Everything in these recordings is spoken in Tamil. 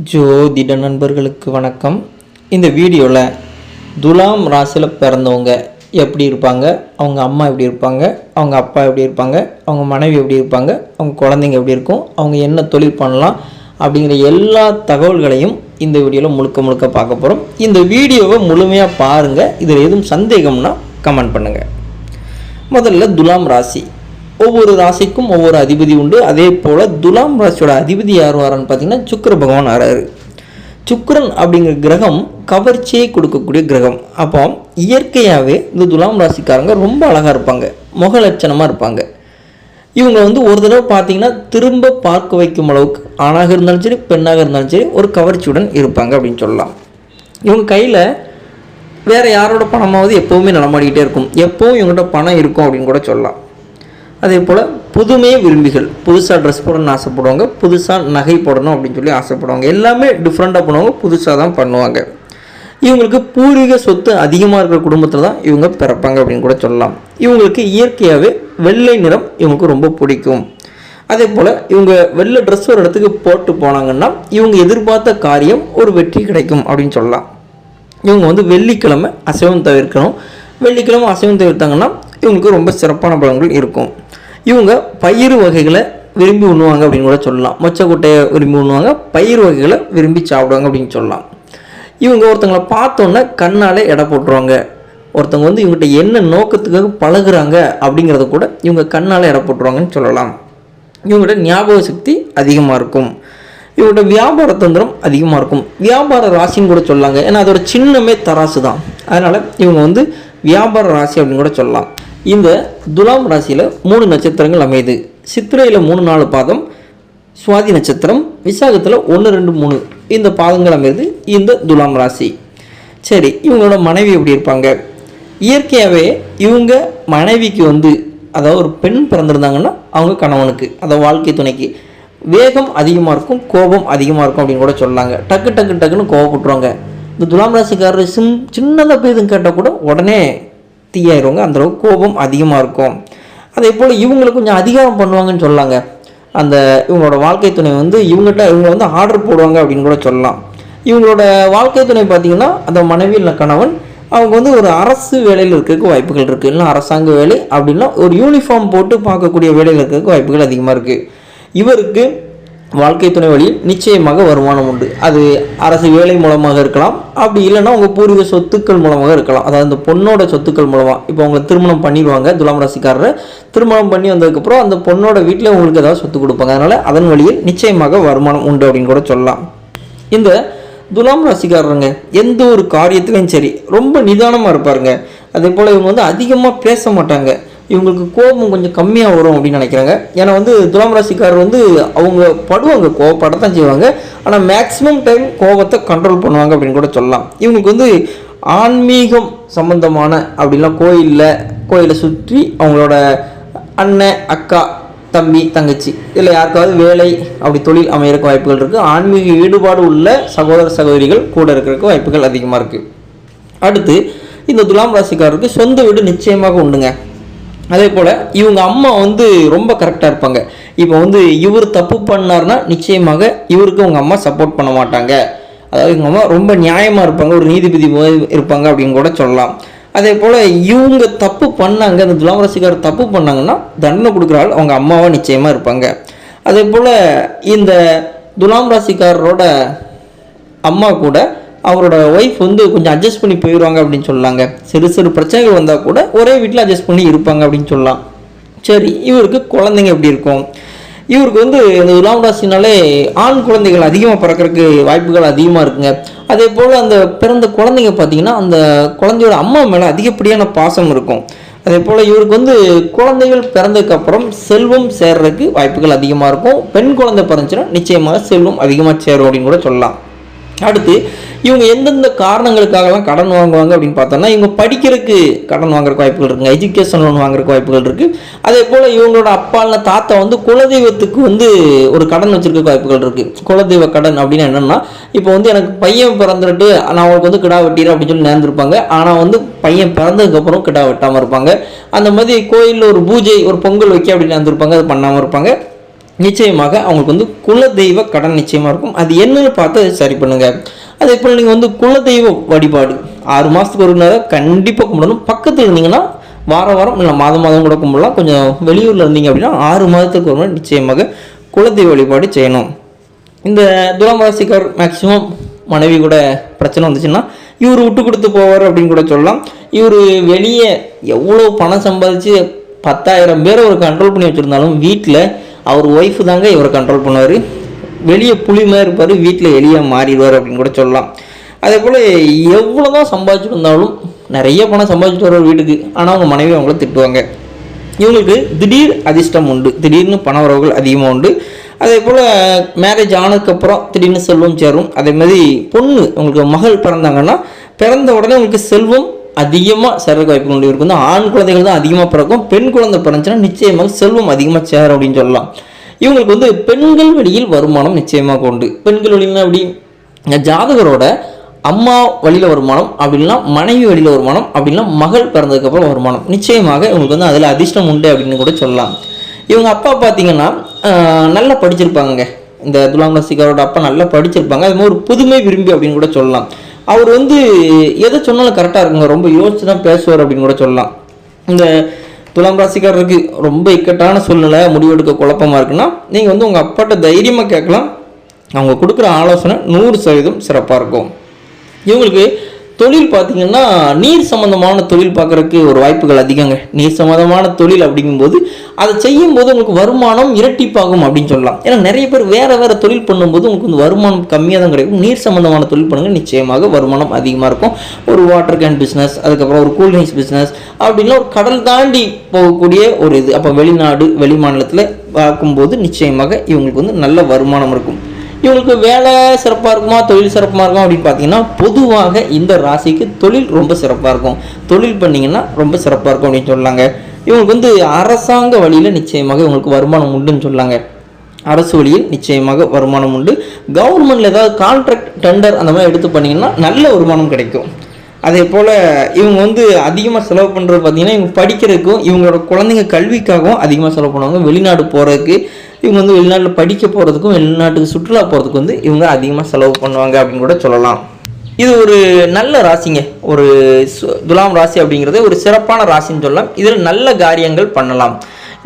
ஜோதிட நண்பர்களுக்கு வணக்கம். இந்த வீடியோவில் துலாம் ராசியில் பிறந்தவங்க எப்படி இருப்பாங்க, அவங்க அம்மா எப்படி இருப்பாங்க, அவங்க அப்பா எப்படி இருப்பாங்க, அவங்க மனைவி எப்படி இருப்பாங்க, அவங்க குழந்தைங்க எப்படி இருக்கும், அவங்க என்ன தொழில் பண்ணலாம் அப்படிங்கிற எல்லா தகவல்களையும் இந்த வீடியோவில் முழுக்க பார்க்க போகிறோம். இந்த வீடியோவை முழுமையாக பாருங்கள். இதில் எதுவும் சந்தேகம்னா கமெண்ட் பண்ணுங்கள். முதல்ல துலாம் ராசி. ஒவ்வொரு ராசிக்கும் ஒவ்வொரு அதிபதி உண்டு. அதே போல் துலாம் ராசியோட அதிபதி யார் வரான்னு பார்த்தீங்கன்னா சுக்கிர பகவான் வராரு. சுக்கிரன் அப்படிங்கிற கிரகம் கவர்ச்சியை கொடுக்கக்கூடிய கிரகம். அப்போ இயற்கையாகவே இந்த துலாம் ராசிக்காரங்க ரொம்ப அழகாக இருப்பாங்க, முக லட்சணமாக இருப்பாங்க. இவங்க ஒரு தடவை பார்த்தீங்கன்னா திரும்ப பார்க்க வைக்கும் அளவுக்கு ஆணாக இருந்தாலும் சரி பெண்ணாக இருந்தாலும் சரி ஒரு கவர்ச்சியுடன் இருப்பாங்க அப்படின்னு சொல்லலாம். இவங்க கையில் வேறு யாரோட பணமாவது எப்போவுமே நடமாடிக்கிட்டே இருக்கும், எப்போவும் இவங்கள்ட்ட பணம் இருக்கும் அப்படின்னு கூட சொல்லலாம். அதே போல் புதுமையை விரும்பிகள், புதுசாக ட்ரெஸ் போடணும்னு ஆசைப்படுவாங்க, புதுசாக நகை போடணும் அப்படின்னு சொல்லி ஆசைப்படுவாங்க. எல்லாமே டிஃப்ரெண்ட்டாக பண்ணுவாங்க, புதுசாக தான் பண்ணுவாங்க. இவங்களுக்கு பூர்வீக சொத்து அதிகமாக இருக்கிற குடும்பத்தில் தான் இவங்க பிறப்பாங்க அப்படின்னு கூட சொல்லலாம். இவங்களுக்கு இயற்கையாகவே வெள்ளை நிறம் இவங்களுக்கு ரொம்ப பிடிக்கும். அதே போல் இவங்க வெள்ளை ட்ரெஸ் ஒரு இடத்துக்கு போட்டு போனாங்கன்னா இவங்க எதிர்பார்த்த காரியம் ஒரு வெற்றி கிடைக்கும் அப்படின்னு சொல்லலாம். இவங்க வெள்ளிக்கிழமை அசைவம் தவிர்க்கணும். வெள்ளிக்கிழமை அசைவம் தவிர்த்தாங்கன்னா இவங்களுக்கு ரொம்ப சிறப்பான பலன்கள் இருக்கும். இவங்க பயிர் வகைகளை விரும்பி உண்ணுவாங்க அப்படின்னு கூட சொல்லலாம். மொச்சக்கொட்டையை விரும்பி உண்ணுவாங்க, பயிர் வகைகளை விரும்பி சாப்பிடுவாங்க அப்படின்னு சொல்லலாம். இவங்க ஒருத்தங்களை பார்த்தோன்னே கண்ணாலே எடை போட்டுருவாங்க. ஒருத்தவங்க இவங்ககிட்ட என்ன நோக்கத்துக்காக பழகுறாங்க அப்படிங்கிறத கூட இவங்க கண்ணால் எடை போட்டுருவாங்கன்னு சொல்லலாம். இவங்கள்ட்ட ஞாபக சக்தி அதிகமாக இருக்கும். இவங்கள்ட்ட வியாபார தந்திரம் அதிகமாக இருக்கும். வியாபார ராசின்னு கூட சொல்லாங்க, ஏன்னா அதோட சின்னமே தராசு தான். அதனால் இவங்க வியாபார ராசி அப்படின்னு கூட சொல்லலாம். இந்த துலாம் ராசியில் 3 நட்சத்திரங்கள் அமையுது. சித்திரையில் 3-4 பாதம், சுவாதி நட்சத்திரம், விசாகத்தில் 1, 2, 3 இந்த பாதங்கள் அமையுது இந்த துலாம் ராசி. சரி, இவங்களோட மனைவி எப்படி இருப்பாங்க? இயற்கையாகவே இவங்க மனைவிக்கு அதாவது ஒரு பெண் பிறந்திருந்தாங்கன்னா அவங்க கணவனுக்கு, அதாவது வாழ்க்கை துணைக்கு வேகம் அதிகமாக இருக்கும், கோபம் அதிகமாக இருக்கும் அப்படின்னு கூட சொல்லாங்க. டக்குன்னு கோபப்பட்டுருவாங்க. இந்த துலாம் ராசிக்காரர் சின்னதாக போய் இதுன்னு கேட்டால் கூட உடனே தீயாயிருவாங்க. அந்தளவுக்கு கோபம் அதிகமாக இருக்கும். அதே போல் இவங்களை கொஞ்சம் அதிகாரம் பண்ணுவாங்கன்னு சொல்லாங்க. அந்த இவங்களோட வாழ்க்கை துணை இவங்க ஆர்டர் போடுவாங்க அப்படின்னு கூட சொல்லலாம். இவங்களோட வாழ்க்கை துணை பார்த்திங்கன்னா அந்த மனைவி இல்லை கணவன், அவங்க ஒரு அரசு வேலையில் இருக்கிறதுக்கு வாய்ப்புகள் இருக்குது. இல்லைனா அரசாங்க வேலை அப்படின்னா ஒரு யூனிஃபார்ம் போட்டு பார்க்கக்கூடிய வேலையில் இருக்கிறதுக்கு வாய்ப்புகள் அதிகமாக இருக்குது. இவருக்கு வாழ்க்கை துணை வழியில் நிச்சயமாக வருமானம் உண்டு. அது அரசு வேலை மூலமாக இருக்கலாம், அப்படி இல்லைன்னா உங்கள் பூர்வீக சொத்துக்கள் மூலமாக இருக்கலாம். அதாவது இந்த பொண்ணோட சொத்துக்கள் மூலமாக. இப்போ அவங்க திருமணம் பண்ணிடுவாங்க, துலாம் ராசிக்காரரை திருமணம் பண்ணி வந்ததுக்கப்புறம் அந்த பொண்ணோட வீட்டில் உங்களுக்கு ஏதாவது சொத்து கொடுப்பாங்க. அதனால் அதன் வழியில் நிச்சயமாக வருமானம் உண்டு அப்படின்னு கூட சொல்லலாம். இந்த துலாம் ராசிக்காரருங்க எந்த ஒரு காரியத்துலையும் சரி ரொம்ப நிதானமாக இருப்பாருங்க. அதே போல் இவங்க அதிகமாக பேச மாட்டாங்க. இவங்களுக்கு கோபம் கொஞ்சம் கம்மியாக வரும் அப்படின்னு நினைக்கிறாங்க. ஏன்னா துலாம் ராசிக்காரர் அவங்க படுவாங்க, கோபப்படத்தான் செய்வாங்க. ஆனால் மேக்ஸிமம் டைம் கோபத்தை கண்ட்ரோல் பண்ணுவாங்க அப்படின்னு கூட சொல்லலாம். இவங்களுக்கு ஆன்மீகம் சம்பந்தமான அப்படிலாம் கோயிலை சுற்றி அவங்களோட அண்ணன், அக்கா, தம்பி, தங்கச்சி இல்லை யாருக்காவது வேலை அப்படி தொழில் அமையறக்கு வாய்ப்புகள் இருக்குது. ஆன்மீக ஈடுபாடு உள்ள சகோதர சகோதரிகள் கூட இருக்கிறதுக்கு வாய்ப்புகள் அதிகமாக இருக்குது. அடுத்து இந்த துலாம் ராசிக்காரருக்கு சொந்த வீடு நிச்சயமாக உண்டுங்க. அதே போல் இவங்க அம்மா ரொம்ப கரெக்டாக இருப்பாங்க. இப்போ இவர் தப்பு பண்ணார்னா நிச்சயமாக இவருக்கு அவங்க அம்மா சப்போர்ட் பண்ண மாட்டாங்க. அதாவது இவங்க அம்மா ரொம்ப நியாயமாக இருப்பாங்க, ஒரு நீதிபதி இருப்பாங்க அப்படின்னு கூட சொல்லலாம். அதே போல் இவங்க தப்பு பண்ணாங்க, அந்த துலாம் ராசிக்காரர் தப்பு பண்ணாங்கன்னா தண்டனை கொடுக்குற ஆள் அவங்க அம்மாவாக நிச்சயமாக இருப்பாங்க. அதே போல் இந்த துலாம் ராசிக்காரரோட அம்மா கூட அவரோட ஒய்ஃப் கொஞ்சம் அட்ஜஸ்ட் பண்ணி போயிடுவாங்க அப்படின்னு சொல்லாங்க. சிறு பிரச்சனைகள் வந்தால் கூட ஒரே வீட்டில் அட்ஜஸ்ட் பண்ணி இருப்பாங்க அப்படின்னு சொல்லலாம். சரி, இவருக்கு குழந்தைங்க எப்படி இருக்கும்? இவருக்கு இந்த துலாம் ராசினாலே ஆண் குழந்தைகள் அதிகமாக பிறக்கிறதுக்கு வாய்ப்புகள் அதிகமாக இருக்குங்க. அதே போல் அந்த பிறந்த குழந்தைங்க பார்த்திங்கன்னா அந்த குழந்தையோட அம்மா மேலே அதிகப்படியான பாசம் இருக்கும். அதே போல் இவருக்கு குழந்தைகள் பிறந்ததுக்கப்புறம் செல்வம் சேர்றதுக்கு வாய்ப்புகள் அதிகமாக இருக்கும். பெண் குழந்தை பிறந்துச்சுன்னா நிச்சயமாக செல்வம் அதிகமாக சேரும் அப்படின்னு கூட சொல்லலாம். அடுத்து இவங்க எந்தெந்த காரணங்களுக்காகலாம் கடன் வாங்குவாங்க அப்படின்னு பார்த்தோம்னா இவங்க படிக்கிறதுக்கு கடன் வாங்குறதுக்கு வாய்ப்புகள் இருக்குங்க, எஜுகேஷன் லோன் வாங்குறதுக்கு வாய்ப்புகள் இருக்குது. அதே போல் இவங்களோட அப்பால தாத்தா குலதெய்வத்துக்கு ஒரு கடன் வச்சிருக்க வாய்ப்புகள் இருக்குது. குலதெய்வ கடன் அப்படின்னு என்னென்னா இப்போ எனக்கு பையன் பிறந்துட்டு நான் அவங்களுக்கு கிடா வெட்டிடுறேன் அப்படின்னு சொல்லி நேர்ந்துருப்பாங்க. ஆனால் பையன் பிறந்ததுக்கப்புறம் கிடா வெட்டாமல் இருப்பாங்க. அந்த மாதிரி கோயிலில் ஒரு பூஜை, ஒரு பொங்கல் வைக்க அப்படின்னு நேர்ந்துருப்பாங்க, அது பண்ணாமல் இருப்பாங்க. நிச்சயமாக அவங்களுக்கு வந்து குலதெய்வ கடன் நிச்சயமாக இருக்கும். அது என்னன்னு பார்த்து சரி பண்ணுங்கள். அதே போல் நீங்கள் வந்து குலதெய்வ வழிபாடு 6 மாதத்துக்கு ஒரு நேரம் கண்டிப்பாக கும்பிடணும். பக்கத்தில் இருந்தீங்கன்னா வாரம் இல்லை மாதம் கூட கும்பிடலாம். கொஞ்சம் வெளியூரில் இருந்தீங்க அப்படின்னா 6 மாதத்துக்கு ஒரு நேரம் நிச்சயமாக குலதெய்வ வழிபாடு செய்யணும். இந்த துலாம் ராசிக்கார் மேக்சிமம் மனைவி கூட பிரச்சனை வந்துச்சுன்னா இவர் விட்டு கொடுத்து போவார் அப்படின்னு கூட சொல்லலாம். இவர் வெளியே எவ்வளோ பணம் சம்பாதிச்சு 10,000 பேரை ஒரு கண்ட்ரோல் பண்ணி வச்சுருந்தாலும் வீட்டில் அவர் ஒய்ஃபு தாங்க இவரை கண்ட்ரோல் பண்ணுவார். வெளியே புலி மாதிரி இருப்பார், வீட்டில் எளியாக மாறிடுவார் அப்படின்னு கூட சொல்லலாம். அதே போல் எவ்வளோ தான் சம்பாதிச்சுட்டு இருந்தாலும் நிறைய பணம் சம்பாதிச்சுட்டு வர வீட்டுக்கு, ஆனால் அவங்க மனைவி அவங்கள திட்டுவாங்க. இவங்களுக்கு திடீர் அதிர்ஷ்டம் உண்டு, திடீர்னு பண வரவுகள் அதிகமாக உண்டு. அதே போல் மேரேஜ் ஆனதுக்கப்புறம் திடீர்னு செல்வம் சேரும். அதே மாதிரி பொண்ணு உங்களுக்கு மகள் பிறந்தாங்கன்னா பிறந்த உடனே உங்களுக்கு செல்வம் அதிகமாக சேர்க்க வாய்ப்பு உண்டு. இவருக்கு வந்து ஆண் குழந்தைகள் தான் அதிகமாக பிறக்கும். பெண் குழந்தை பிறந்துச்சுன்னா நிச்சயமாக செல்வம் அதிகமாக சேரும் அப்படின்னு சொல்லலாம். இவங்களுக்கு வந்து பெண்கள் வழியில் வருமானம் நிச்சயமாக உண்டு. பெண்கள் வழின்னா அப்படி ஜாதகரோட அம்மா வழியில் வருமானம், அப்படின்னா மனைவி வழியில் வருமானம், அப்படின்னா மகள் பிறந்ததுக்கப்புறம் வருமானம். நிச்சயமாக இவங்களுக்கு வந்து அதில் அதிர்ஷ்டம் உண்டு அப்படின்னு கூட சொல்லலாம். இவங்க அப்பா பார்த்தீங்கன்னா நல்லா படிச்சிருப்பாங்க. இந்த துலாம் ராசிக்காரோட அப்பா நல்லா படிச்சிருப்பாங்க. அது மாதிரி ஒரு புதுமை விரும்பி அப்படின்னு கூட சொல்லலாம். அவர் வந்து எதை சொன்னாலும் கரெக்டாக இருக்குங்க, ரொம்ப யோசிச்சு தான் பேசுவார் அப்படின்னு கூட சொல்லலாம். இந்த துலாம் ராசிக்காரருக்கு ரொம்ப இக்கட்டான சூழ்நிலை, முடிவெடுக்க குழப்பமாக இருக்குன்னா நீங்கள் வந்து உங்கள் அப்பாட்ட தைரியமாக கேட்கலாம். அவங்க கொடுக்குற ஆலோசனை 100% சிறப்பாக இருக்கும். இவங்களுக்கு தொழில் பார்த்திங்கன்னா நீர் சம்மந்தமான தொழில் பார்க்குறதுக்கு ஒரு வாய்ப்புகள் அதிகங்க. நீர் சம்மந்தமான தொழில் அப்படிங்கும்போது அதை செய்யும்போது உங்களுக்கு வருமானம் இரட்டிப்பாகும் அப்படின்னு சொல்லலாம். ஏன்னா நிறைய பேர் வேறு தொழில் பண்ணும்போது உங்களுக்கு வந்து வருமானம் கம்மியாக தான் கிடைக்கும். நீர் சம்மந்தமான தொழில் பண்ணுங்கள், நிச்சயமாக வருமானம் அதிகமாக இருக்கும். ஒரு வாட்டர் கேன் பிஸ்னஸ், அதுக்கப்புறம் ஒரு கூல்ட்ரிங்க்ஸ் பிஸ்னஸ், அப்படின்னா ஒரு கடல் தாண்டி போகக்கூடிய ஒரு இது. அப்போ வெளிநாடு வெளி மாநிலத்தில் பார்க்கும்போது நிச்சயமாக இவங்களுக்கு வந்து நல்ல வருமானம் இருக்கும். இவங்களுக்கு வேலை சிறப்பாக இருக்குமா, தொழில் சிறப்பாக இருக்கும் அப்படின்னு பார்த்தீங்கன்னா பொதுவாக இந்த ராசிக்கு தொழில் ரொம்ப சிறப்பாக இருக்கும். தொழில் பண்ணிங்கன்னா ரொம்ப சிறப்பாக இருக்கும் அப்படின்னு சொல்லாங்க. இவங்களுக்கு வந்து அரசாங்க வழியில் நிச்சயமாக இவங்களுக்கு வருமானம் உண்டுன்னு சொல்லாங்க. அரசு வழியில் நிச்சயமாக வருமானம் உண்டு. கவர்மெண்ட்டில் ஏதாவது கான்ட்ராக்ட் டெண்டர் அந்த மாதிரி எடுத்து பண்ணிங்கன்னா நல்ல வருமானம் கிடைக்கும். அதே போல் இவங்க வந்து அதிகமாக செலவு பண்ணுறது பார்த்திங்கன்னா இவங்க படிக்கிறதுக்கும் இவங்களோட குழந்தைங்க கல்விக்காகவும் அதிகமாக செலவு பண்ணுவாங்க. வெளிநாடு போகிறதுக்கு இவங்க வந்து வெளிநாட்டில் படிக்க போகிறதுக்கும் வெளிநாட்டுக்கு சுற்றுலா போகிறதுக்கு வந்து இவங்க அதிகமாக செலவு பண்ணுவாங்க அப்படின்னு கூட சொல்லலாம். இது ஒரு நல்ல ராசிங்க. ஒரு துலாம் ராசி அப்படிங்கிறது ஒரு சிறப்பான ராசின்னு சொல்லலாம். இதில் நல்ல காரியங்கள் பண்ணலாம்.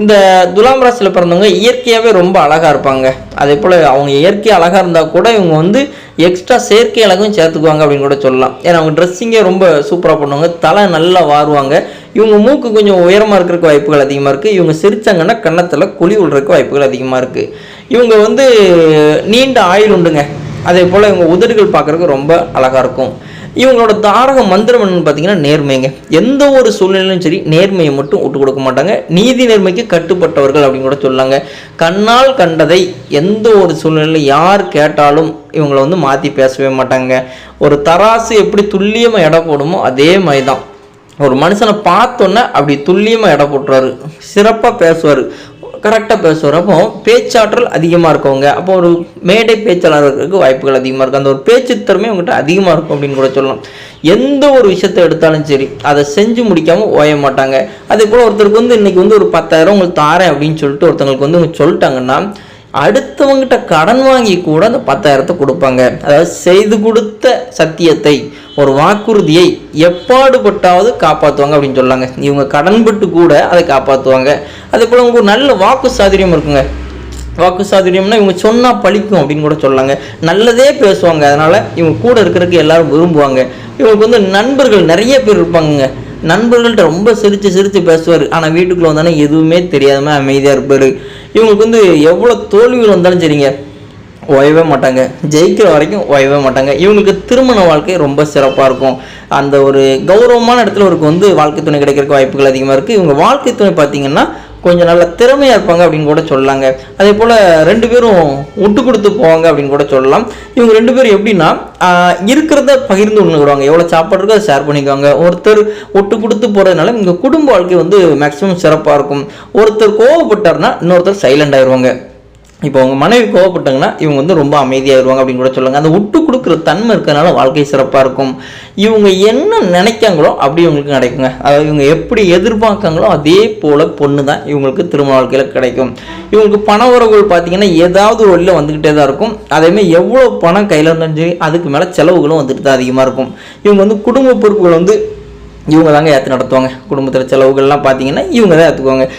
இந்த துலாம் ராசியில் பிறந்தவங்க இயற்கையாகவே ரொம்ப அழகாக இருப்பாங்க. அதே போல் அவங்க இயற்கை அழகாக இருந்தால் கூட இவங்க வந்து எக்ஸ்ட்ரா செயற்கை அழகும் சேர்த்துக்குவாங்க அப்படின்னு கூட சொல்லலாம். ஏன்னா அவங்க ட்ரெஸ்ஸிங்கே ரொம்ப சூப்பராக பண்ணுவாங்க, தலை நல்லா வாருவாங்க. இவங்க மூக்கு கொஞ்சம் உயரமாக இருக்கிறதுக்கு வாய்ப்புகள் அதிகமாக இருக்குது. இவங்க சிரித்தாங்கன்னா கன்னத்தில் குழி விடுறதுக்கு வாய்ப்புகள் அதிகமாக இருக்குது. இவங்க வந்து நீண்ட ஆயுள் உண்டுங்க. அதே போல் இவங்க உதடுகள் பார்க்குறதுக்கு ரொம்ப அழகாக இருக்கும். இவங்களோட தாரக மந்திரம் என்னன்னு பார்த்தீங்கன்னா நேர்மைங்க. எந்த ஒரு சூழ்நிலையும் சரி நேர்மையை மட்டும் விட்டு கொடுக்க மாட்டாங்க. நீதி நேர்மைக்கு கட்டுப்பட்டவர்கள் அப்படின்னு கூட சொல்லாங்க. கண்ணால் கண்டதை எந்த ஒரு சூழ்நிலையில் யார் கேட்டாலும் இவங்களை வந்து மாற்றி பேசவே மாட்டாங்க. ஒரு தராசு எப்படி துல்லியமாக எடை போடுமோ அதே மாதிரி தான் ஒரு மனுஷனை பார்த்தோன்னே அப்படி துல்லியமாக எடை போட்டுருவார். சிறப்பாக பேசுவார், கரெக்டாக பேசுவார். அப்போ பேச்சாற்றல் அதிகமாக இருக்கவங்க. அப்போ ஒரு மேடை பேச்சாளர்களுக்கு வாய்ப்புகள் அதிகமாக இருக்கும். அந்த ஒரு பேச்சு திறமை அவங்ககிட்ட அதிகமாக இருக்கும் அப்படின்னு கூட சொல்லலாம். எந்த ஒரு விஷயத்தை எடுத்தாலும் சரி அதை செஞ்சு முடிக்காமல் ஓய மாட்டாங்க. அதே போல் ஒருத்தருக்கு வந்து இன்றைக்கி வந்து ஒரு 10,000 உங்களுக்கு தாரேன் அப்படின்னு சொல்லிட்டு ஒருத்தவங்களுக்கு வந்து சொல்லிட்டாங்கன்னா அடுத்தவங்ககிட்ட கடன் வாங்கி கூட அந்த 10,000 கொடுப்பாங்க. அதாவது செய்து கொடுத்த சத்தியத்தை, ஒரு வாக்குறுதியை எப்பாடுபட்டாவது காப்பாற்றுவாங்க அப்படின்னு சொல்லாங்க. இவங்க கடன்பட்டு கூட அதை காப்பாற்றுவாங்க. அதே போல் உங்களுக்கு ஒரு நல்ல வாக்கு சாதுரியம் இருக்குங்க. வாக்கு சாதுரியம்னா இவங்க சொன்னால் பழிக்கும் அப்படின்னு கூட சொல்லாங்க. நல்லதே பேசுவாங்க. அதனால் இவங்க கூட இருக்கிறதுக்கு எல்லாரும் விரும்புவாங்க. இவங்களுக்கு வந்து நண்பர்கள் நிறைய பேர் இருப்பாங்க. நண்பர்கள்ட்ட ரொம்ப சிரித்து பேசுவார். ஆனால் வீட்டுக்குள்ளே வந்தானே எதுவுமே தெரியாதமாக அமைதியாக இருப்பார். இவங்களுக்கு வந்து எவ்வளோ தோல்விகள் வந்தாலும் சரிங்க ஓயவே மாட்டாங்க. ஜெயிக்கிற வரைக்கும் ஓயவே மாட்டாங்க. இவங்களுக்கு திருமண வாழ்க்கை ரொம்ப சிறப்பாக இருக்கும். அந்த ஒரு கௌரவமான இடத்துல அவருக்கு வந்து வாழ்க்கை துணை கிடைக்கிறதுக்கு வாய்ப்புகள் அதிகமாக இருக்குது. இவங்க வாழ்க்கை துணை பார்த்திங்கன்னா கொஞ்சம் நல்ல திறமையாக இருப்பாங்க அப்படின்னு கூட சொல்லலாங்க. அதே போல் 2 பேரும் விட்டு கொடுத்து போவாங்க அப்படின்னு கூட சொல்லலாம். இவங்க 2 பேரும் எப்படின்னா இருக்கிறத பகிர்ந்து உண்ணுக்குவாங்க. எவ்வளோ சாப்பாடு இருக்கோ அதை ஷேர் பண்ணிக்குவாங்க. ஒருத்தர் விட்டு கொடுத்து போகிறதுனால இவங்க குடும்ப வாழ்க்கை வந்து மேக்ஸிமம் சிறப்பாக இருக்கும். ஒருத்தர் கோவப்பட்டார்னா இன்னொருத்தர் சைலண்ட் ஆயிடுவாங்க. இப்போ உங்கள் மனைவி கோவப்பட்டாங்கன்னா இவங்க வந்து ரொம்ப அமைதியாகிடுவாங்க அப்படின்னு கூட சொல்லுவாங்க. அந்த விட்டு கொடுக்குற தன்மை இருக்கிறதுனால வாழ்க்கை சிறப்பாக இருக்கும். இவங்க என்ன நினைக்காங்களோ அப்படி இவங்களுக்கு கிடைக்குங்க. அதாவது இவங்க எப்படி எதிர்பார்க்காங்களோ அதே போல் பொண்ணு தான் இவங்களுக்கு திருமண வாழ்க்கையில் கிடைக்கும். இவங்களுக்கு பண உறவுகள் பார்த்தீங்கன்னா ஏதாவது ஒரு வழியில் வந்துக்கிட்டே தான் இருக்கும். அதேமாதிரி எவ்வளோ பணம் கையில் இருந்தாலும் சரி அதுக்கு மேலே செலவுகளும் வந்துட்டு தான் அதிகமாக இருக்கும். இவங்க வந்து குடும்ப பொறுப்புகள் வந்து இவங்க தாங்க ஏற்று நடத்துவாங்க. குடும்பத்தில் செலவுகள்லாம் பார்த்தீங்கன்னா இவங்க தான்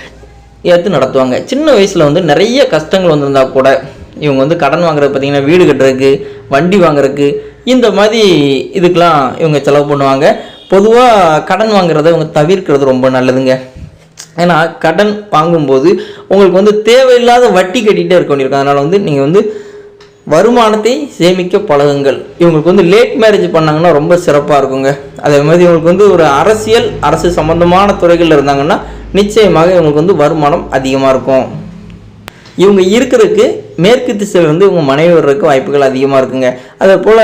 ஏற்று நடத்துவாங்க. சின்ன வயசில் வந்து நிறைய கஷ்டங்கள் வந்திருந்தால் கூட இவங்க வந்து கடன் வாங்குறது பார்த்திங்கன்னா வீடு கட்டுறதுக்கு, வண்டி வாங்குறதுக்கு, இந்த மாதிரி இதுக்கெலாம் இவங்க செலவு பண்ணுவாங்க. பொதுவாக கடன் வாங்குறத இவங்க தவிர்க்கிறது ரொம்ப நல்லதுங்க. ஏன்னா கடன் வாங்கும்போது உங்களுக்கு வந்து தேவையில்லாத வட்டி கட்டிகிட்டே இருக்க வேண்டியிருக்கும். அதனால் வந்து நீங்கள் வந்து வருமானத்தை சேமிக்க பழகுங்கள். இவங்களுக்கு வந்து லேட் மேரேஜ் பண்ணாங்கன்னா ரொம்ப சிறப்பாக இருக்குங்க. அதே மாதிரி இவங்களுக்கு வந்து ஒரு அரசு சம்பந்தமான துறைகளில் இருந்தாங்கன்னா நிச்சயமாக இவங்களுக்கு வந்து வருமானம் அதிகமாக இருக்கும். இவங்க இருக்கிறதுக்கு மேற்கு திசையில் வந்து இவங்க மனைவி வர்றதுக்கு வாய்ப்புகள் அதிகமாக இருக்குங்க. அதே போல்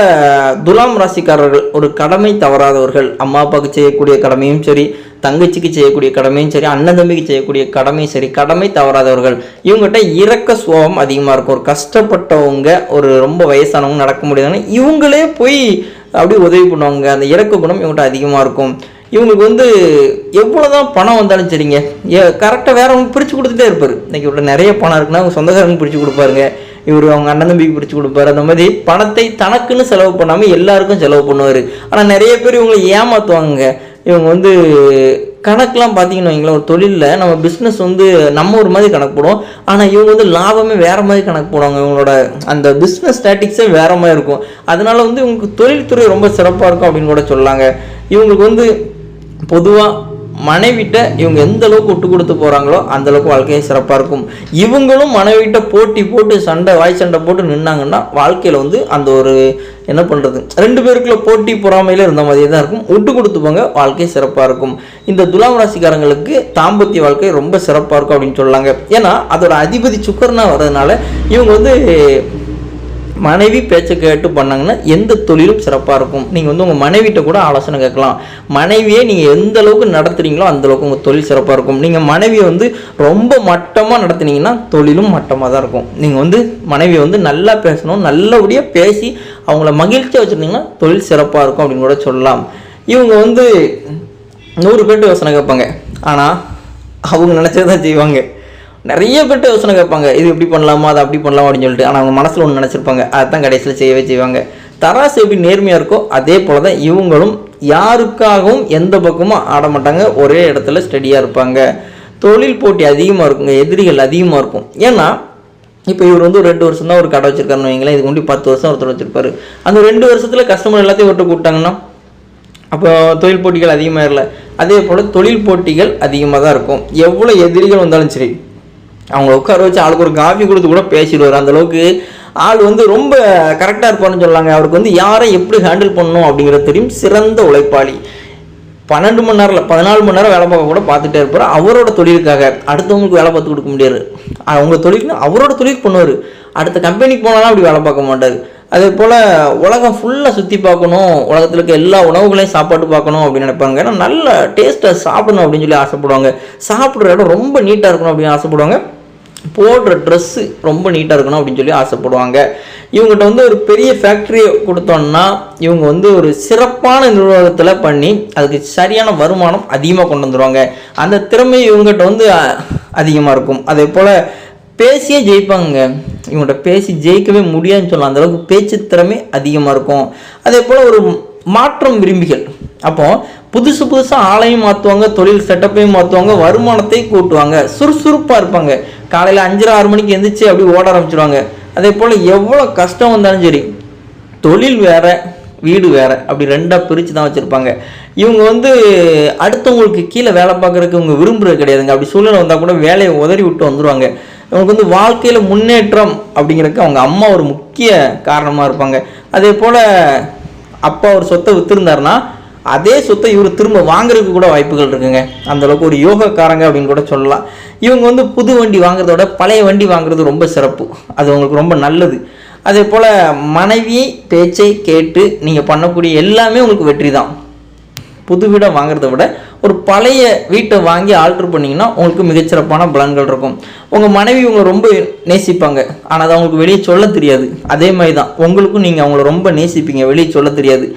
துலாம் ராசிக்காரர்கள் ஒரு கடமை தவறாதவர்கள். அம்மா அப்பாவுக்கு செய்யக்கூடிய கடமையும் சரி, தங்கச்சிக்கு செய்யக்கூடிய கடமையும் சரி, அண்ணன் தம்பிக்கு செய்யக்கூடிய கடமையும் சரி, கடமை தவறாதவர்கள். இவங்ககிட்ட இரக்க சுபாவம் அதிகமாக இருக்கும். ஒரு கஷ்டப்பட்டவங்க, ஒரு ரொம்ப வயசானவங்க நடக்க முடியாதுன்னு இவங்களே போய் அப்படியே உதவி பண்ணுவாங்க. அந்த இரக்க குணம் இவங்ககிட்ட அதிகமாக இருக்கும். இவங்களுக்கு வந்து எவ்வளோதான் பணம் வந்தாலும் சரிங்க, கரெக்டாக வேறவங்க பிரித்து கொடுத்துட்டே இருப்பார். இன்றைக்கி இவர்கிட்ட நிறைய பணம் இருக்குன்னா அவங்க சொந்தக்காரங்க பிரித்து கொடுப்பாருங்க, இவர் அவங்க அண்ணன் தம்பிக்கு பிரித்து கொடுப்பாரு. அந்த மாதிரி பணத்தை தனக்குன்னு செலவு பண்ணாமல் எல்லாருக்கும் செலவு பண்ணுவார். ஆனால் நிறைய பேர் இவங்களை ஏமாற்றுவாங்க. இவங்க வந்து கணக்கெலாம் பார்த்தீங்கன்னு வைங்களேன், ஒரு தொழிலில் நம்ம பிஸ்னஸ் வந்து நம்ம ஒரு மாதிரி கணக்கு போடுவோம், ஆனால் இவங்க வந்து லாபமே வேறு மாதிரி கணக்கு போடுவாங்க. இவங்களோட அந்த பிஸ்னஸ் ஸ்டாட்டிக்ஸே வேறு மாதிரி இருக்கும். அதனால் வந்து இவங்களுக்கு தொழில்துறை ரொம்ப சிறப்பாக இருக்கும் அப்படின்னு கூட சொல்லாங்க. இவங்களுக்கு வந்து பொதுவாக மனைவிட்ட இவங்க எந்த அளவுக்கு விட்டு கொடுத்து போகிறாங்களோ அந்தளவுக்கு வாழ்க்கையை சிறப்பாக இருக்கும். இவங்களும் மனைவிட்ட போட்டி போட்டு வாய் சண்டை போட்டு நின்னாங்கன்னா வாழ்க்கையில் வந்து அந்த ஒரு என்ன பண்ணுறது, ரெண்டு பேருக்குள்ள போட்டி பொறாமையில இருந்த மாதிரியே தான் இருக்கும். விட்டு கொடுத்து போங்க, வாழ்க்கை சிறப்பாக இருக்கும். இந்த துலாம் ராசிக்காரங்களுக்கு தாம்பத்திய வாழ்க்கை ரொம்ப சிறப்பாக இருக்கும் அப்படின்னு சொல்லாங்க. ஏன்னா அதோட அதிபதி சுக்கரனா வர்றதுனால இவங்க வந்து மனைவி பேச்சை கேட்டு பண்ணாங்கன்னா எந்த தொழிலும் சிறப்பாக இருக்கும். நீங்கள் வந்து உங்கள் மனைவிட்ட கூட ஆலோசனை கேட்கலாம். மனைவியை நீங்கள் எந்த அளவுக்கு நடத்துகிறீங்களோ அந்தளவுக்கு உங்கள் தொழில் சிறப்பாக இருக்கும். நீங்கள் மனைவியை வந்து ரொம்ப மட்டமாக நடத்துனீங்கன்னா தொழிலும் மட்டமாக தான் இருக்கும். நீங்கள் வந்து மனைவியை வந்து நல்லா பேசணும், நல்லபடியாக பேசி அவங்கள மகிழ்ச்சியாக வச்சுருந்தீங்கன்னா தொழில் சிறப்பாக இருக்கும் அப்படின்னு கூட சொல்லலாம். இவங்க வந்து 100 பேர்ட்டு யோசனை கேட்பாங்க, ஆனால் அவங்க நினச்சதான் செய்வாங்க. நிறைய பேர்ட்டு யோசனை கேட்பாங்க, இது இப்படி பண்ணலாமா அதை அப்படி பண்ணலாமா அப்படின்னு சொல்லிட்டு. ஆனால் அவங்க மனசில் ஒன்று நினச்சிருப்பாங்க, அதுதான் கடைசியில் செய்யவே செய்வாங்க. தராசு எப்படி நேர்மையாக இருக்கோ அதே போல் தான் இவங்களும் யாருக்காகவும் எந்த பக்கமும் ஆட மாட்டாங்க, ஒரே இடத்துல ஸ்டடியாக இருப்பாங்க. தொழில் போட்டி அதிகமாக இருக்குங்க, எதிரிகள் அதிகமாக இருக்கும். ஏன்னா இப்போ இவர் வந்து ஒரு 2 வருஷம் தான் ஒரு கடை வச்சுருக்காருன்னு வைங்களேன், இதுக்கு முன்னாடி 10 வருஷம் ஒருத்தர் வச்சுருப்பாரு. அந்த 2 வருஷத்தில் கஸ்டமர் எல்லாத்தையும் விட்டு கூப்பிட்டாங்கன்னா அப்போ தொழில் போட்டிகள் அதிகமாக இல்லை. அதே போல் தொழில் போட்டிகள் அதிகமாக தான் இருக்கும். எவ்வளோ எதிரிகள் வந்தாலும் சரி அவங்க உட்கார வச்சு ஆளுக்கு ஒரு காஃபி கொடுத்து கூட பேசிடுவார். அந்தளவுக்கு ஆள் வந்து ரொம்ப கரெக்டாக இருப்பார்னு சொல்லாங்க. அவருக்கு வந்து யாரை எப்படி ஹேண்டில் பண்ணணும் அப்படிங்கிறது தெரியும். சிறந்த உழைப்பாளி. 12 மணி நேரம் இல்லை 14 மணி நேரம் வேலை பார்க்க கூட பார்த்துட்டே இருப்பார். அவரோட தொழிலுக்காக அடுத்தவங்களுக்கு வேலை பார்த்து கொடுக்க முடியாது. அவங்க தொழிலுக்கு அவரோட தொழிலுக்கு பண்ணுவார். அடுத்த கம்பெனிக்கு போனாலும் அப்படி வேலை பார்க்க மாட்டார். அதே போல் உலகம் ஃபுல்லாக சுற்றி பார்க்கணும், உலகத்தில் இருக்க எல்லா உணவுகளையும் சாப்பாட்டு பார்க்கணும் அப்படின்னு நினைப்பாங்க. ஏன்னா நல்ல டேஸ்ட்டை சாப்பிடணும் அப்படின்னு சொல்லி ஆசைப்படுவாங்க. சாப்பிட்ற இடம் ரொம்ப நீட்டாக இருக்கணும் அப்படின்னு ஆசைப்படுவாங்க. போடுற ட்ரெஸ்ஸு ரொம்ப நீட்டாக இருக்கணும் அப்படின்னு சொல்லி ஆசைப்படுவாங்க. இவங்ககிட்ட வந்து ஒரு பெரிய ஃபேக்ட்ரியை கொடுத்தோன்னா இவங்க வந்து ஒரு சிறப்பான நிர்வாகத்தில் பண்ணி அதுக்கு சரியான வருமானம் அதிகமாக கொண்டு வந்துடுவாங்க. அந்த திறமை இவங்ககிட்ட வந்து அதிகமாக இருக்கும். அதே போல் பேசியே ஜெயிப்பாங்க. இவங்கள்ட்ட பேசி ஜெயிக்கவே முடியாதுன்னு சொல்லலாம், அந்தளவுக்கு பேச்சு திறமை அதிகமாக இருக்கும். அதே போல் ஒரு மாற்றம் விரும்பிகள். அப்போ புதுசாக ஆளையும் மாற்றுவாங்க, தொழில் செட்டப்பையும் மாற்றுவாங்க, வருமானத்தை கூட்டுவாங்க, சுறுசுறுப்பாக இருப்பாங்க. காலையில் 5:30-6 மணிக்கு எழுந்திரிச்சு அப்படி ஓட ஆரம்பிச்சிடுவாங்க. அதே போல் எவ்வளோ கஷ்டம் வந்தாலும் சரி தொழில் வேறு வீடு வேறு அப்படி 2ஆக பிரித்து தான் வச்சுருப்பாங்க. இவங்க வந்து அடுத்தவங்களுக்கு கீழே வேலை பார்க்குறதுக்கு இவங்க விரும்புகிறது கிடையாதுங்க. அப்படி சூழ்நிலை வந்தால் கூட வேலையை உதறி விட்டு வந்துடுவாங்க. இவங்களுக்கு வந்து வாழ்க்கையில் முன்னேற்றம் அப்படிங்கிறதுக்கு அவங்க அம்மா ஒரு முக்கிய காரணமாக இருப்பாங்க. அதே போல் அப்பா ஒரு சொத்தை விற்றுருந்தாருன்னா அதே சொத்தை இவர் திரும்ப வாங்குறதுக்கு கூட வாய்ப்புகள் இருக்குங்க. அந்தளவுக்கு ஒரு யோகக்காரங்க அப்படின்னு கூட சொல்லலாம். இவங்க வந்து புது வண்டி வாங்குறத விட பழைய வண்டி வாங்குறது ரொம்ப சிறப்பு, அது உங்களுக்கு ரொம்ப நல்லது. அதே போல் மனைவி பேச்சை கேட்டு நீங்கள் பண்ணக்கூடிய எல்லாமே உங்களுக்கு வெற்றி தான். புது வீடை வாங்குறத விட ஒரு பழைய வீட்டை வாங்கி ஆல்ட்ரு பண்ணிங்கன்னா உங்களுக்கு மிகச்சிறப்பான பலன்கள் இருக்கும். உங்கள் மனைவி உங்களை ரொம்ப நேசிப்பாங்க, ஆனால் அதை அவங்களுக்கு வெளியே சொல்ல தெரியாது. அதே மாதிரி தான் உங்களுக்கும் நீங்கள் அவங்கள ரொம்ப நேசிப்பீங்க, வெளியே சொல்ல தெரியாது.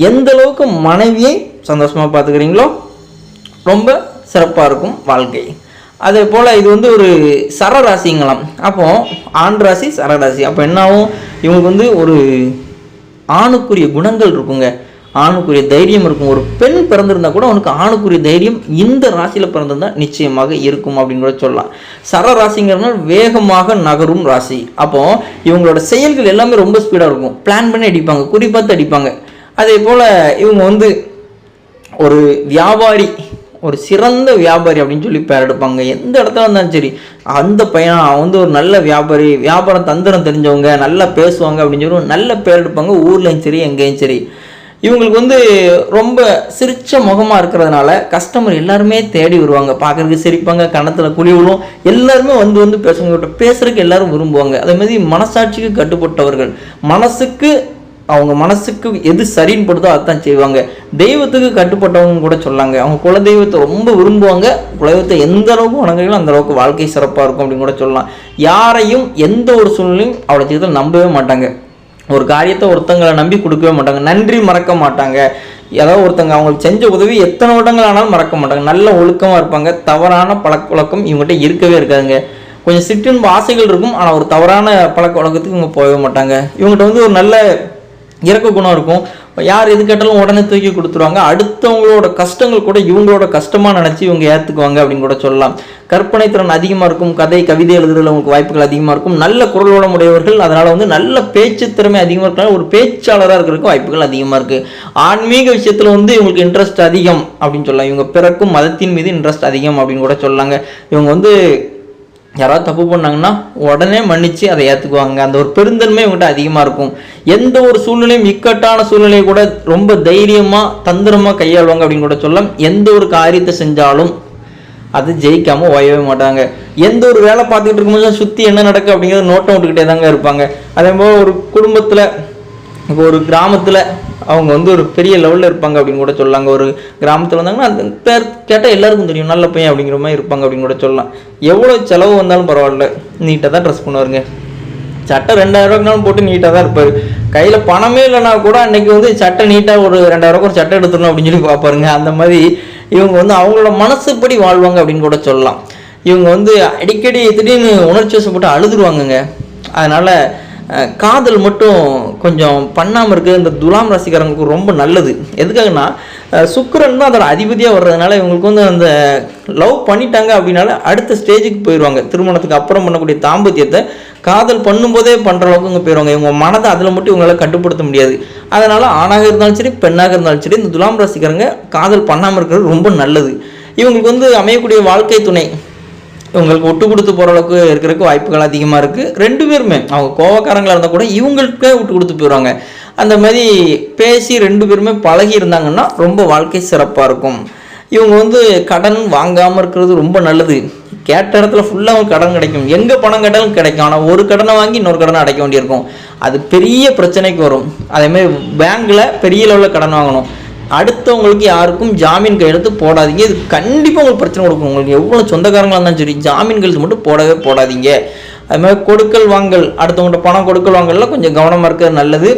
எந்த அளவுக்கு மனைவியை சந்தோஷமாக பார்த்துக்கிறீங்களோ ரொம்ப சிறப்பாக இருக்கும் வாழ்க்கை. அதே போல் இது வந்து ஒரு சரராசிங்களாம். அப்போ ஆண் ராசி சரராசி. அப்போ என்ன ஆகும், இவங்களுக்கு வந்து ஒரு ஆணுக்குரிய குணங்கள் இருக்குங்க, ஆணுக்குரிய தைரியம் இருக்கும். ஒரு பெண் பிறந்திருந்தா கூட அவனுக்கு ஆணுக்குரிய தைரியம் இந்த ராசியில் பிறந்திருந்தா நிச்சயமாக இருக்கும் அப்படின்னு கூட சொல்லலாம். சர ராசிங்கிறதுனால வேகமாக நகரும் ராசி. அப்போ இவங்களோட செயல்கள் எல்லாமே ரொம்ப ஸ்பீடாக இருக்கும், பிளான் பண்ணி அடிப்பாங்க, குறி பார்த்து அடிப்பாங்க. அதே போல் இவங்க வந்து ஒரு வியாபாரி, ஒரு சிறந்த வியாபாரி அப்படின்னு சொல்லி பேர் எடுப்பாங்க. எந்த இடத்துல இருந்தாலும் சரி, அந்த பையன் வந்து ஒரு நல்ல வியாபாரி, வியாபாரம் தந்திரம் தெரிஞ்சவங்க, நல்லா பேசுவாங்க அப்படின்னு சொல்லி நல்ல பேர் எடுப்பாங்க, ஊர்லேயும் சரி எங்கேயும் சரி. இவங்களுக்கு வந்து ரொம்ப சிரிச்ச முகமாக இருக்கிறதுனால கஸ்டமர் எல்லாருமே தேடி வருவாங்க, பார்க்குறதுக்கு சிரிப்பாங்க, கணத்தில் குழி விழும், எல்லாருமே வந்து பேசுவாங்க, பேசுறதுக்கு எல்லாரும் விரும்புவாங்க. அதே மாதிரி மனசாட்சிக்கு கட்டுப்பட்டவர்கள், அவங்க மனசுக்கு எது சரின்னு படுதோ அதுதான் செய்வாங்க. தெய்வத்துக்கு கட்டுப்பட்டவங்க கூட சொல்லாங்க. அவங்க குலதெய்வத்தை ரொம்ப விரும்புவாங்க, குலதெய்வத்தை எந்த அளவுக்கு வணங்குறீங்களோ அந்த அளவுக்கு வாழ்க்கை சிறப்பாக இருக்கும் அப்படின்னு கூட சொல்லலாம். யாரையும் எந்த ஒரு சூழ்நிலையும் அவளை செய்தல் நம்பவே மாட்டாங்க. ஒரு காரியத்தை ஒருத்தங்களை நம்பி கொடுக்கவே மாட்டாங்க, நன்றி மறக்க மாட்டாங்க. ஏதாவது ஒருத்தங்க அவங்களுக்கு செஞ்ச உதவி எத்தனை வருடங்கள் ஆனாலும் மறக்க மாட்டாங்க. நல்ல ஒழுக்கமாக இருப்பாங்க, தவறான பழக்க வழக்கம் இவங்ககிட்ட இருக்கவே இருக்காதுங்க. கொஞ்சம் சிற்றின்பு ஆசைகள் இருக்கும், ஆனால் ஒரு தவறான பழக்க வழக்கத்துக்கு இவங்க போகவே மாட்டாங்க. இவங்ககிட்ட வந்து ஒரு நல்ல இறக்க குணம் இருக்கும். யார் எது கேட்டாலும் உடனே தூக்கி கொடுத்துருவாங்க. அடுத்தவங்களோட கஷ்டங்கள் கூட இவங்களோட கஷ்டமாக நினச்சி இவங்க ஏற்றுக்குவாங்க அப்படின்னு கூட சொல்லலாம். கற்பனை திறன் அதிகமாக இருக்கும், கதை கவிதை எழுதுறதுல உங்களுக்கு வாய்ப்புகள் அதிகமாக இருக்கும். நல்ல குரலோட உடையவர்கள், அதனால் வந்து நல்ல பேச்சு திறமை அதிகமாக இருக்காங்க, ஒரு பேச்சாளராக இருக்கிறதுக்கு வாய்ப்புகள் அதிகமாக இருக்குது. ஆன்மீக விஷயத்தில் வந்து இவங்களுக்கு இன்ட்ரெஸ்ட் அதிகம் அப்படின்னு சொல்லலாம். இவங்க பிறக்கும் மதத்தின் மீது இன்ட்ரெஸ்ட் அதிகம் அப்படின்னு கூட சொல்லாங்க. இவங்க வந்து யாராவது தப்பு பண்ணாங்கன்னா உடனே மன்னிச்சு அதை ஏற்றுக்குவாங்க. அந்த ஒரு பெருந்தன்மை இவங்ககிட்ட அதிகமாக இருக்கும். எந்த ஒரு சூழ்நிலையும், இக்கட்டான சூழ்நிலையை கூட ரொம்ப தைரியமாக தந்திரமாக கையாளுவாங்க அப்படின்னு கூட சொல்லலாம். எந்த ஒரு காரியத்தை செஞ்சாலும் அது ஜெயிக்காமல் ஓயவே மாட்டாங்க. எந்த ஒரு வேலை பார்த்துக்கிட்டு இருக்கும்போது சுற்றி என்ன நடக்கு அப்படிங்கிறத நோட்டம் விட்டுக்கிட்டே தாங்க இருப்பாங்க. அதே போல் ஒரு குடும்பத்தில், இப்போ ஒரு கிராமத்தில் அவங்க வந்து ஒரு பெரிய லெவலில் இருப்பாங்க அப்படின்னு கூட சொல்லாங்க. ஒரு கிராமத்தில் வந்தாங்கன்னா அந்த பேர் கேட்டால் எல்லாருக்கும் தெரியும், நல்ல பையன் அப்படிங்கிற மாதிரி இருப்பாங்க அப்படின்னு கூட சொல்லலாம். எவ்வளோ செலவு வந்தாலும் பரவாயில்ல, நீட்டாக தான் ட்ரெஸ் பண்ணுவாருங்க. சட்டை 2000 போட்டு நீட்டாக தான் இருப்பார். கையில் பணமே இல்லைனா கூட அன்றைக்கி வந்து சட்டை நீட்டாக ஒரு 2000 ஒரு சட்டை எடுத்துடணும் அப்படின்னு சொல்லி பார்ப்பாருங்க. அந்த மாதிரி இவங்க வந்து அவங்களோட மனசுப்படி வாழ்வாங்க அப்படின்னு கூட சொல்லலாம். இவங்க வந்து அடிக்கடி திடீர்னு உணர்ச்சி வசப்பட்டு அழுதுருவாங்கங்க. அதனால் காதல் மட்டும் கொஞ்சம் பண்ணாமல் இருக்குது இந்த துலாம் ராசிக்காரங்களுக்கு ரொம்ப நல்லது. எதுக்காகனா சுக்கிரன் தான் அதோட அதிபதியாக வர்றதுனால இவங்களுக்கு வந்து அந்த லவ் பண்ணிட்டாங்க அப்படின்னால அடுத்த ஸ்டேஜுக்கு போயிடுவாங்க. திருமணத்துக்கு அப்புறம் பண்ணக்கூடிய தாம்பத்தியத்தை காதல் பண்ணும்போதே பண்ணுற அளவுக்கு இங்கே போயிடுவாங்க. இவங்க மனதை அதில் மட்டும் இவங்களால் கட்டுப்படுத்த முடியாது. அதனால் ஆணாக இருந்தாலும் சரி பெண்ணாக இருந்தாலும் சரி இந்த துலாம் ராசிக்காரங்க காதல் பண்ணாமல் இருக்கிறது ரொம்ப நல்லது. இவங்களுக்கு வந்து அமையக்கூடிய வாழ்க்கை துணை இவங்களுக்கு விட்டு கொடுத்து போகிற அளவுக்கு இருக்கிறதுக்கு வாய்ப்புகள் அதிகமாக இருக்குது. 2 பேருமே அவங்க கோவக்காரங்களாக இருந்தால் கூட இவங்களுக்கே விட்டு கொடுத்து போயிடுவாங்க. அந்த மாதிரி பேசி 2 பேருமே பழகி இருந்தாங்கன்னா ரொம்ப வாழ்க்கை சிறப்பாக இருக்கும். இவங்க வந்து கடன் வாங்காமல் இருக்கிறது ரொம்ப நல்லது. கேட்ட இடத்துல ஃபுல்லாக அவங்க கடன் கிடைக்கும், எங்கே பணம் கேட்டாலும் கிடைக்கும். ஆனால் ஒரு கடனை வாங்கி இன்னொரு கடனை அடைக்க வேண்டியிருக்கும், அது பெரிய பிரச்சனைக்கு வரும். அதேமாதிரி பேங்க்கில் பெரிய லெவலில் கடன் வாங்கணும், அடுத்தவங்களுக்கு யாருக்கும் ஜாமீன் கையெழுத்து போடாதீங்க. இது கண்டிப்பாக உங்களுக்கு பிரச்சனை கொடுக்கும். உங்களுக்கு எவ்வளோ சொந்தக்காரங்களாக இருந்தாலும் சரி ஜாமீன் கையெழுத்து மட்டும் போடவே போடாதீங்க. அது மாதிரி கொடுக்கல் வாங்கல், அடுத்தவங்கள்ட்ட பணம் கொடுக்கல் வாங்கல்லாம் கொஞ்சம் கவனமாக இருக்கிறது நல்லது.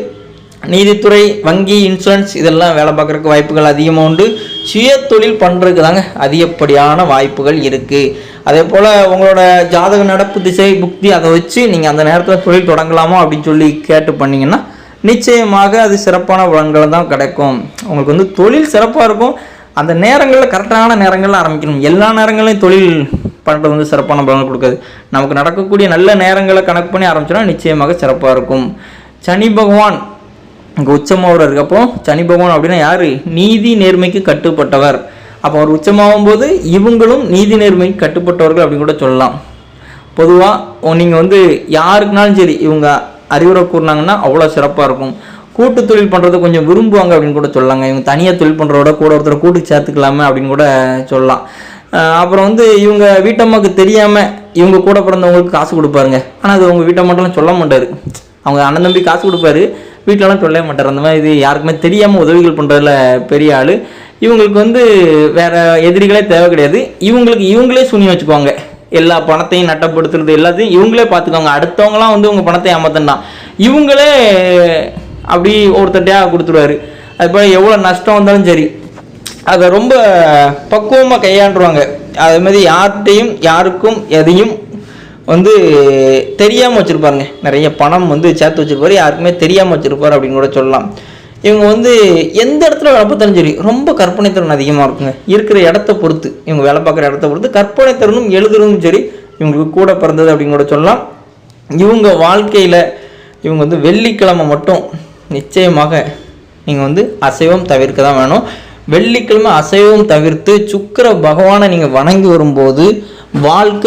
நீதித்துறை, வங்கி, இன்சூரன்ஸ் இதெல்லாம் வேலை பார்க்குறதுக்கு வாய்ப்புகள் அதிகமாக உண்டு. சுய தொழில் பண்ணுறதுக்கு தாங்க அதிகப்படியான வாய்ப்புகள் இருக்குது. அதே போல் உங்களோட ஜாதக நடப்பு திசை புக்தி அதை வச்சு நீங்கள் அந்த நேரத்தில் தொழில் தொடங்கலாமா அப்படின்னு சொல்லி கேட்டு பண்ணிங்கன்னா நிச்சயமாக அது சிறப்பான பலன்களை தான் கிடைக்கும். உங்களுக்கு வந்து தொழில் சிறப்பாக இருக்கும். அந்த நேரங்களில் கரெக்டான நேரங்களில் ஆரம்பிக்கணும். எல்லா நேரங்களையும் தொழில் பண்ணுறது வந்து சிறப்பான பலன்கள் கொடுக்காது. நமக்கு நடக்கக்கூடிய நல்ல நேரங்களை கணக்கு பண்ணி ஆரம்பிச்சோன்னா நிச்சயமாக சிறப்பாக இருக்கும். சனி பகவான் இங்கே உச்சமாக இருக்கப்போ சனி பகவான் அப்படின்னா யார்? நீதி நேர்மைக்கு கட்டுப்பட்டவர். அப்போ அவர் உச்சமாகும் போது இவங்களும் நீதி நேர்மைக்கு கட்டுப்பட்டவர்கள் அப்படின்னு கூட சொல்லலாம். பொதுவாக நீங்கள் வந்து யாருக்குனாலும் சரி இவங்க அறிவுரை கூறினாங்கன்னா அவ்வளோ சிறப்பாக இருக்கும். கூட்டு தொழில் பண்ணுறது கொஞ்சம் விரும்புவாங்க அப்படின்னு கூட சொல்லலாங்க. இவங்க தனியாக தொழில் பண்ணுறதோட கூட ஒருத்தரை கூட்டு சேர்த்துக்கலாமே அப்படின்னு கூட சொல்லலாம். அப்புறம் வந்து இவங்க வீட்டம்மாவுக்கு தெரியாமல் இவங்க கூட பிறந்தவங்களுக்கு காசு கொடுப்பாருங்க. ஆனால் அது அவங்க வீட்டம்மாட்டெல்லாம் சொல்ல மாட்டார். அவங்க அண்ணன் தம்பி காசு கொடுப்பாரு, வீட்டிலலாம் சொல்லவே மாட்டார். அந்த மாதிரி இது யாருக்குமே தெரியாமல் உதவிகள் பண்ணுறதுல பெரிய ஆள். இவங்களுக்கு வந்து வேறு எதிரிகளே தேவை கிடையாது. இவங்களே சூனியம் வச்சுக்குவாங்க. எல்லா பணத்தையும் நட்டப்படுத்துறது எல்லாத்தையும் இவங்களே பார்த்துக்குவாங்க. அடுத்தவங்களாம் வந்து உங்கள் பணத்தை ஏமாத்தனா இவங்களே அப்படி ஒருத்தட்டையாக கொடுத்துருவாரு. அதுபோல் எவ்வளோ நஷ்டம் வந்தாலும் சரி அதை ரொம்ப பக்குவமாக கையாண்டுருவாங்க. அது மாதிரி யாருக்கும் எதையும் வந்து தெரியாமல் வச்சுருப்பாருங்க. நிறைய பணம் வந்து சேர்த்து வச்சுருப்பாரு, யாருக்குமே தெரியாமல் வச்சுருப்பார் அப்படின்னு கூட சொல்லலாம். இவங்க வந்து எந்த இடத்துல வேலை பார்த்தாலும் சரி ரொம்ப கற்பனைத்திறன் அதிகமாக இருக்குங்க. இருக்கிற இடத்த பொறுத்து, இவங்க வேலை பார்க்குற இடத்த பொறுத்து கற்பனைத்திறனும் எழுதுறதும் சரி இவங்களுக்கு கூட பிறந்தது அப்படின்னு கூட சொல்லலாம். இவங்க வாழ்க்கையில் இவங்க வந்து வெள்ளிக்கிழமை மட்டும் நிச்சயமாக நீங்கள் வந்து அசைவம் தவிர்க்க தான் வேணும். வெள்ளிக்கிழமை அசைவம் தவிர்த்து சுக்கிர பகவானை நீங்கள் வணங்கி வரும்போது வாழ்க்கை